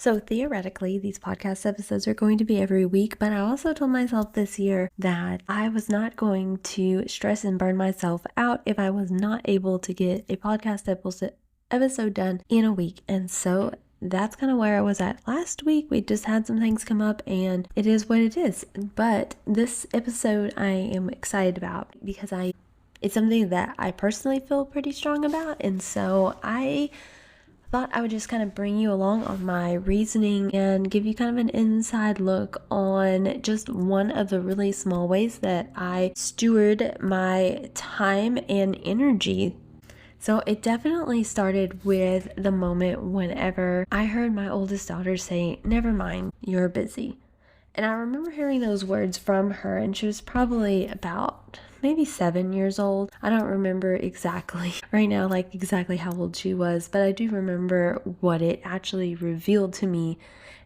So theoretically, these podcast episodes are going to be every week, but I also told myself this year that I was not going to stress and burn myself out if I was not able to get a podcast episode done in a week. And so that's kind of where I was at last week. We just had some things come up and it is what it is. But this episode I am excited about because it's something that I personally feel pretty strong about. And so I thought I would just kind of bring you along on my reasoning and give you kind of an inside look on just one of the really small ways that I steward my time and energy. So it definitely started with the moment whenever I heard my oldest daughter say, "Never mind, you're busy." And I remember hearing those words from her, and she was probably about maybe 7 years old. I don't remember exactly right now, like exactly how old she was, but I do remember what it actually revealed to me.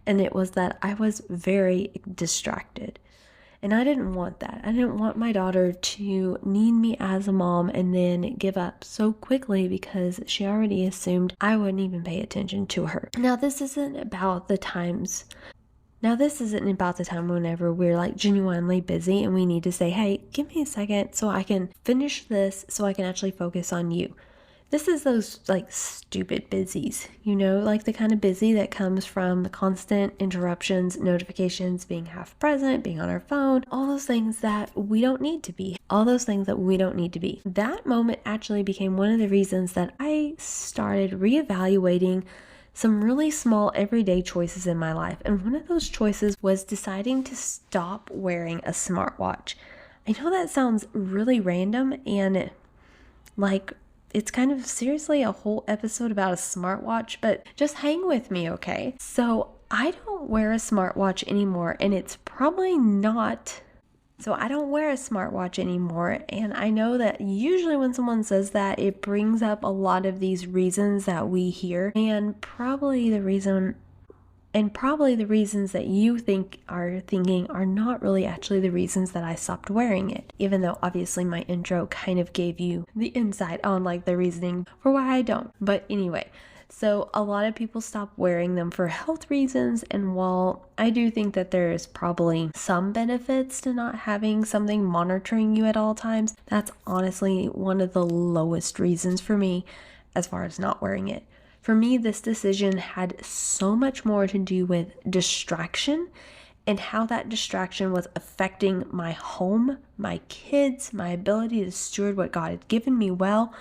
And it was that I was very distracted. And I didn't want that. I didn't want my daughter to need me as a mom and then give up so quickly because she already assumed I wouldn't even pay attention to her. Now, this isn't about the time whenever we're like genuinely busy and we need to say, "Hey, give me a second so I can finish this so I can actually focus on you." This is those like stupid busies, like the kind of busy that comes from the constant interruptions, notifications, being half present, being on our phone, all those things that we don't need to be. That moment actually became one of the reasons that I started reevaluating some really small everyday choices in my life. And one of those choices was deciding to stop wearing a smartwatch. I know that sounds really random and like it's kind of seriously a whole episode about a smartwatch, but just hang with me, okay? So I don't wear a smartwatch anymore, and it's probably not. So I don't wear a smartwatch anymore, and I know that usually when someone says that, it brings up a lot of these reasons that we hear, and probably the reasons that you are thinking are not really actually the reasons that I stopped wearing it, even though obviously my intro kind of gave you the insight on like the reasoning for why I don't. But anyway, so a lot of people stop wearing them for health reasons, and while I do think that there is probably some benefits to not having something monitoring you at all times, that's honestly one of the lowest reasons for me as far as not wearing it. For me, this decision had so much more to do with distraction and how that distraction was affecting my home, my kids, my ability to steward what God had given me well.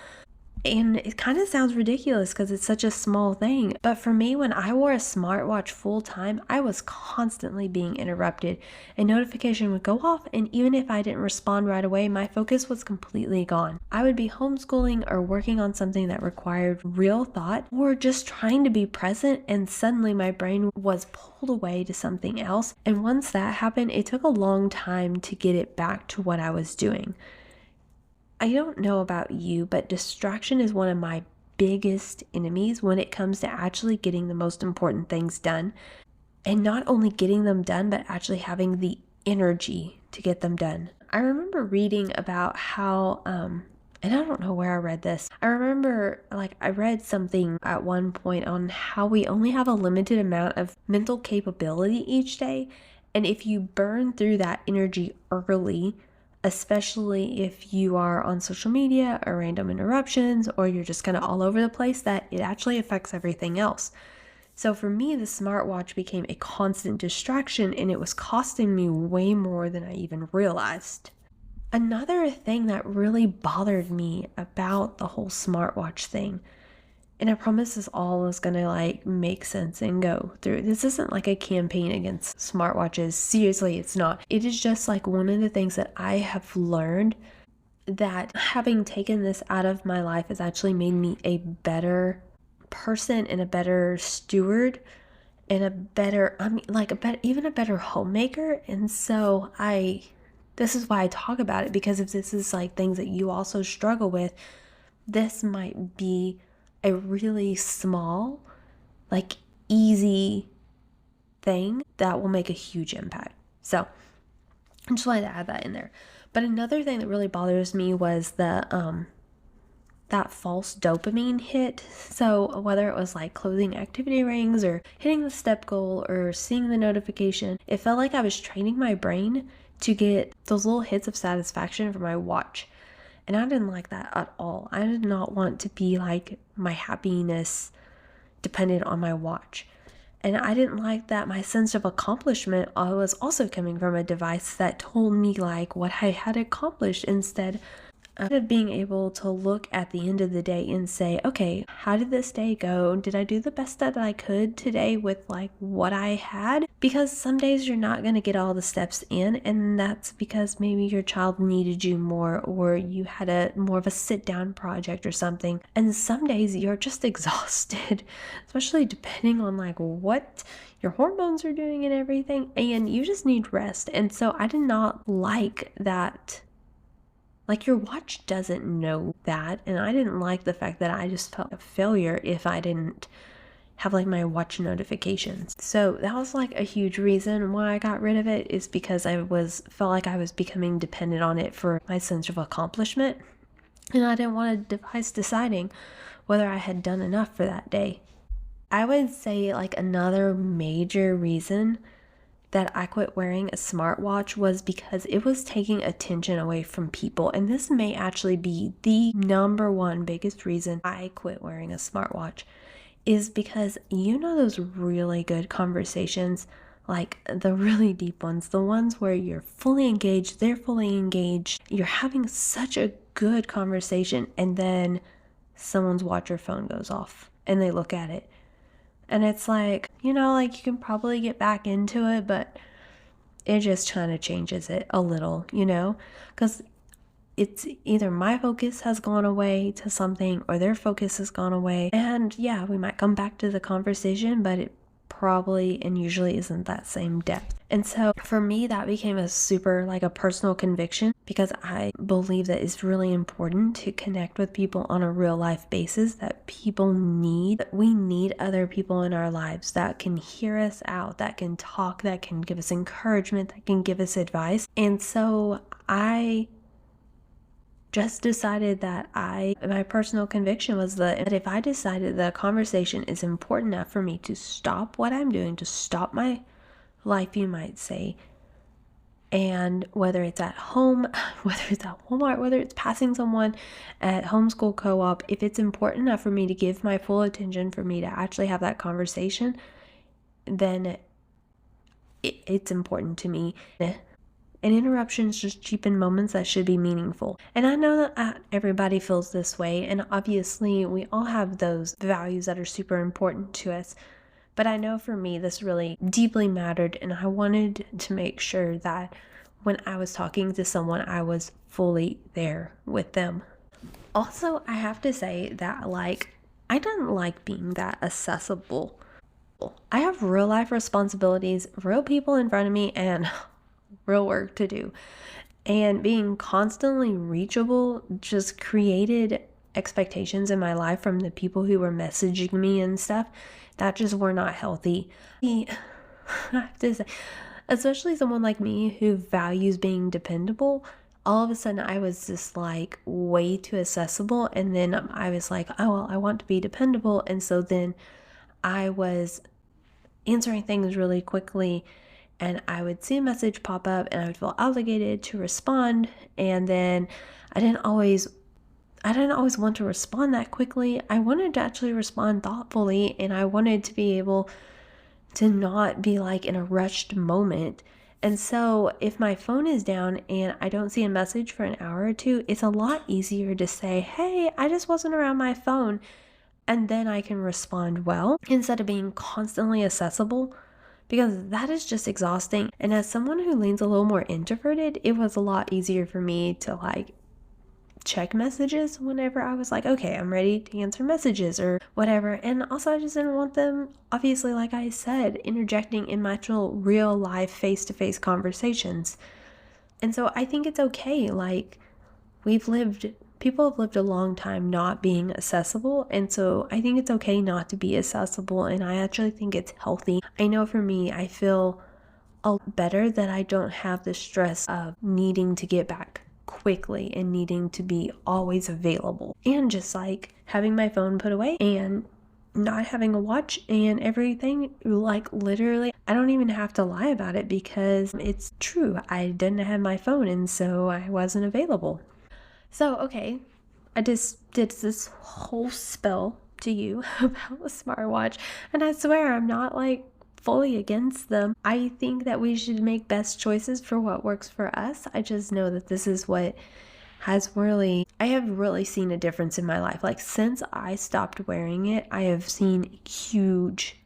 And it kind of sounds ridiculous because it's such a small thing. But for me, when I wore a smartwatch full time, I was constantly being interrupted. A notification would go off, and even if I didn't respond right away, my focus was completely gone. I would be homeschooling or working on something that required real thought or just trying to be present, and suddenly my brain was pulled away to something else. And once that happened, it took a long time to get it back to what I was doing. I don't know about you, but distraction is one of my biggest enemies when it comes to actually getting the most important things done. And not only getting them done, but actually having the energy to get them done. I remember reading about how, and I don't know where I read this. I remember I read something at one point on how we only have a limited amount of mental capability each day. And if you burn through that energy early, especially if you are on social media or random interruptions or you're just kind of all over the place, that it actually affects everything else. So for me, the smartwatch became a constant distraction, and it was costing me way more than I even realized. Another thing that really bothered me about the whole smartwatch thing, and I promise this all is going to make sense and go through. This isn't like a campaign against smartwatches. Seriously, it's not. It is just one of the things that I have learned, that having taken this out of my life has actually made me a better person and a better steward and even a better homemaker. And so this is why I talk about it, because if this is things that you also struggle with, this might be a really small, easy thing that will make a huge impact. So I just wanted to add that in there. But another thing that really bothers me was the that false dopamine hit. So whether it was like closing activity rings or hitting the step goal or seeing the notification, it felt like I was training my brain to get those little hits of satisfaction from my watch. And I didn't like that at all. I did not want to be like my happiness depended on my watch. And I didn't like that my sense of accomplishment was also coming from a device that told me like what I had accomplished, instead of being able to look at the end of the day and say, okay, how did this day go? Did I do the best that I could today with like what I had? Because some days you're not going to get all the steps in, and that's because maybe your child needed you more, or you had a more of a sit down project or something. And some days you're just exhausted, especially depending on like what your hormones are doing and everything, and you just need rest. And so I did not like that. Like, your watch doesn't know that, and I didn't like the fact that I just felt a failure if I didn't have like my watch notifications. So that was like a huge reason why I got rid of it, is because I felt like I was becoming dependent on it for my sense of accomplishment, and I didn't want a device deciding whether I had done enough for that day. I would say like another major reason that I quit wearing a smartwatch was because it was taking attention away from people. And this may actually be the number one biggest reason I quit wearing a smartwatch, is because those really good conversations, like the really deep ones, the ones where you're fully engaged, they're fully engaged, you're having such a good conversation, and then someone's watch or phone goes off and they look at it. And it's like, like you can probably get back into it, but it just kind of changes it a little, because it's either my focus has gone away to something or their focus has gone away. And yeah, we might come back to the conversation, but it probably and usually isn't that same depth. And so for me, that became a super like a personal conviction, because I believe that it's really important to connect with people on a real life basis, that people need. We need other people in our lives that can hear us out, that can talk, that can give us encouragement, that can give us advice. And so I just decided that my personal conviction was that if I decided the conversation is important enough for me to stop what I'm doing, to stop my life, you might say, and whether it's at home, whether it's at Walmart, whether it's passing someone at homeschool co-op, if it's important enough for me to give my full attention, for me to actually have that conversation, then it's important to me. And interruptions just cheapen moments that should be meaningful. And I know that everybody feels this way, and obviously we all have those values that are super important to us. But I know for me, this really deeply mattered, and I wanted to make sure that when I was talking to someone, I was fully there with them. Also, I have to say that I didn't like being that accessible. I have real life responsibilities, real people in front of me, and real work to do. And being constantly reachable just created expectations in my life from the people who were messaging me and stuff that just were not healthy. I have to say, especially someone like me who values being dependable, all of a sudden I was just like way too accessible. And then I was like, oh, well, I want to be dependable. And so then I was answering things really quickly, and I would see a message pop up and I would feel obligated to respond. And then I didn't always want to respond that quickly. I wanted to actually respond thoughtfully, and I wanted to be able to not be like in a rushed moment. And so if my phone is down and I don't see a message for an hour or two, it's a lot easier to say, hey, I just wasn't around my phone. And then I can respond well instead of being constantly accessible, because that is just exhausting. And as someone who leans a little more introverted, it was a lot easier for me to check messages whenever I was like, okay, I'm ready to answer messages or whatever. And also I just didn't want them, obviously, like I said, interjecting in my real life face-to-face conversations. And so I think it's okay. People have lived a long time not being accessible, and so I think it's okay not to be accessible, and I actually think it's healthy. I know for me, I feel a lot better that I don't have the stress of needing to get back quickly and needing to be always available, and just like having my phone put away and not having a watch and everything. Like literally, I don't even have to lie about it because it's true. I didn't have my phone, and so I wasn't available. So, okay, I just did this whole spill to you about the smartwatch, and I swear I'm not like fully against them. I think that we should make best choices for what works for us. I just know that this is what I have really seen a difference in my life. Like since I stopped wearing it, I have seen huge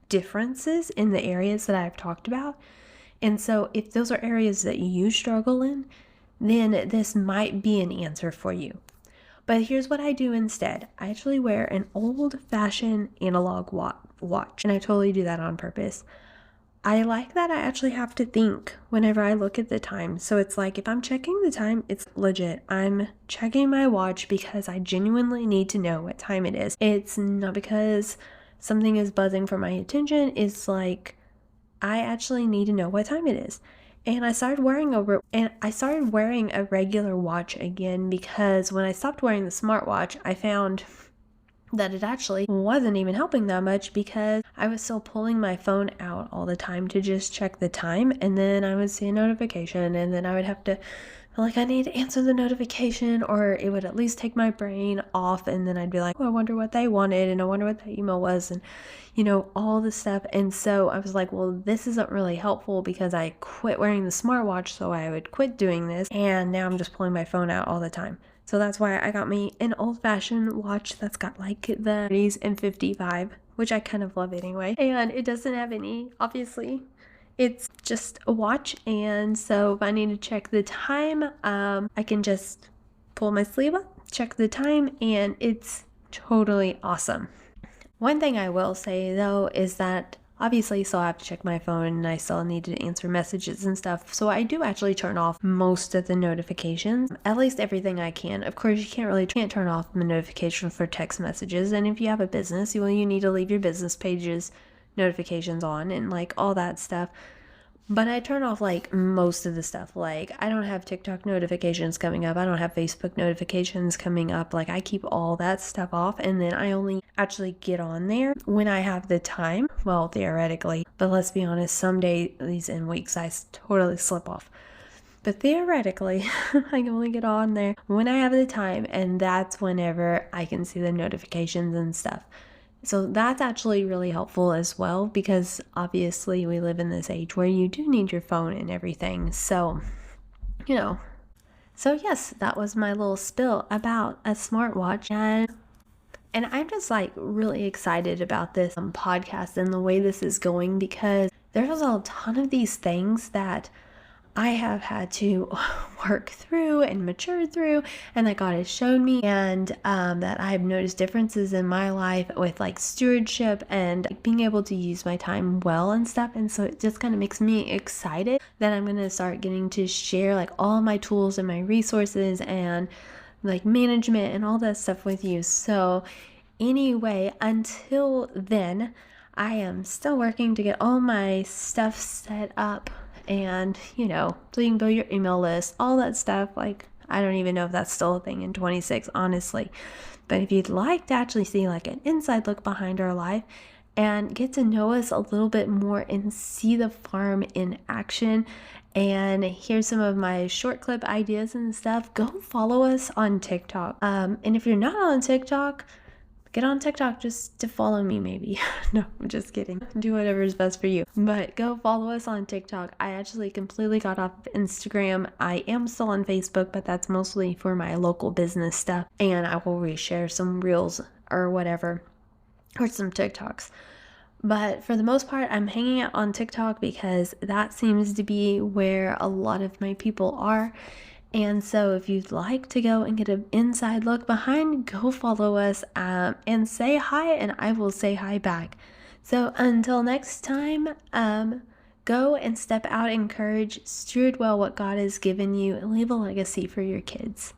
differences in the areas that I've talked about. And so if those are areas that you struggle in, then this might be an answer for you. But here's what I do instead. I actually wear an old-fashioned analog watch, and I totally do that on purpose. I like that I actually have to think whenever I look at the time. So it's like if I'm checking the time, it's legit. I'm checking my watch because I genuinely need to know what time it is. It's not because something is buzzing for my attention. It's like I actually need to know what time it is. And I started wearing a regular watch again because when I stopped wearing the smartwatch, I found that it actually wasn't even helping that much because I was still pulling my phone out all the time to just check the time, and then I would see a notification, and then I would have to I need to answer the notification, or it would at least take my brain off, and then I'd be like, oh, I wonder what they wanted, and I wonder what that email was, and all this stuff. And so I was like, well, this isn't really helpful because I quit wearing the smartwatch, so I would quit doing this, and now I'm just pulling my phone out all the time. So that's why I got me an old-fashioned watch that's got like the 30s and 55, which I kind of love anyway. And it doesn't have any, obviously. It's just a watch, and so if I need to check the time, I can just pull my sleeve up, check the time, and it's totally awesome. One thing I will say though is that obviously still have to check my phone, and I still need to answer messages and stuff. So I do actually turn off most of the notifications, at least everything I can. Of course, you can't turn off the notification for text messages. And if you have a business, you need to leave your business pages notifications on and like all that stuff. But I turn off like most of the stuff. Like I don't have TikTok notifications coming up. I don't have Facebook notifications coming up. Like I keep all that stuff off, and then I only actually get on there when I have the time. Well, theoretically, but let's be honest, some days and weeks I totally slip off. But theoretically, I can only get on there when I have the time, and that's whenever I can see the notifications and stuff. So that's actually really helpful as well, because obviously we live in this age where you do need your phone and everything. So, So yes, that was my little spill about a smartwatch. And I'm just like really excited about this podcast and the way this is going, because there's a ton of these things that I have had to work through and mature through, and that God has shown me, and that I've noticed differences in my life with like stewardship and being able to use my time well and stuff. And so it just kind of makes me excited that I'm going to start getting to share like all my tools and my resources and like management and all that stuff with you. So anyway, until then, I am still working to get all my stuff set up, and so you can build your email list, all that stuff. Like I don't even know if that's still a thing in 26, honestly. But if you'd like to actually see like an inside look behind our life and get to know us a little bit more and see the farm in action and hear some of my short clip ideas and stuff, go follow us on TikTok. And if you're not on TikTok, get on TikTok just to follow me, maybe. No, I'm just kidding. Do whatever is best for you. But go follow us on TikTok. I actually completely got off Instagram. I am still on Facebook, but that's mostly for my local business stuff. And I will reshare some reels or whatever, or some TikToks. But for the most part, I'm hanging out on TikTok because that seems to be where a lot of my people are. And so if you'd like to go and get an inside look behind, go follow us and say hi, and I will say hi back. So until next time, go and step out in courage, steward well what God has given you, and leave a legacy for your kids.